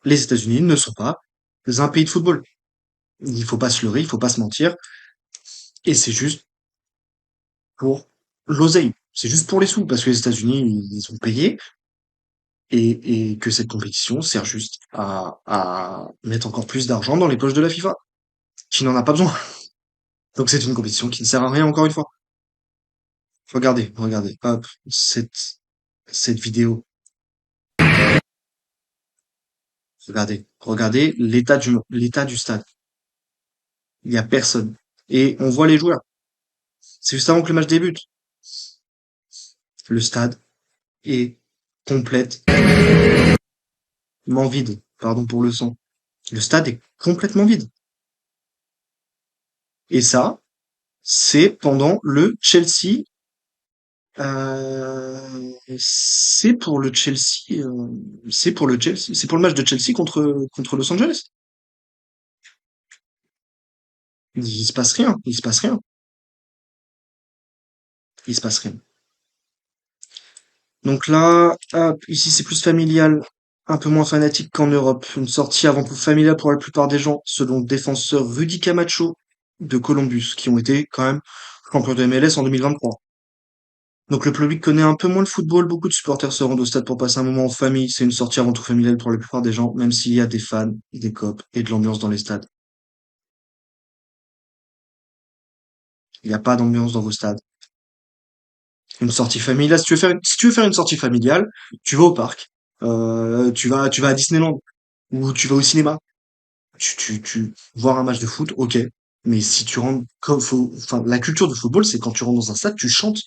les États-Unis ne sont pas un pays de football. Il faut pas se leurrer, il faut pas se mentir. Et c'est juste pour l'oseille. C'est juste pour les sous, parce que les États-Unis, ils ont payé, et que cette compétition sert juste à mettre encore plus d'argent dans les poches de la FIFA, qui n'en a pas besoin. Donc c'est une compétition qui ne sert à rien encore une fois. Regardez, regardez, hop, cette vidéo. Regardez, regardez l'état du stade. Il y a personne. Et on voit les joueurs. C'est juste avant que le match débute. Le stade est complètement vide. Pardon pour le son. Le stade est complètement vide. Et ça, c'est pendant le Chelsea. C'est pour le Chelsea. C'est pour le Chelsea. C'est pour le match de Chelsea contre Los Angeles. Il se passe rien. Il se passe rien. Il se passe rien. Donc là, hop, ici c'est plus familial, un peu moins fanatique qu'en Europe. Une sortie avant tout familiale pour la plupart des gens, selon le défenseur Rudy Camacho de Columbus, qui ont été quand même champions de MLS en 2023. Donc le public connaît un peu moins le football, beaucoup de supporters se rendent au stade pour passer un moment en famille, c'est une sortie avant tout familiale pour la plupart des gens, même s'il y a des fans, des copes et de l'ambiance dans les stades. Il n'y a pas d'ambiance dans vos stades. Une sortie familiale, si tu veux faire une sortie familiale, tu vas au parc, tu vas à Disneyland, ou tu vas au cinéma. Voir un match de foot, ok. Mais si tu rentres, enfin, la culture du football, c'est quand tu rentres dans un stade, tu chantes.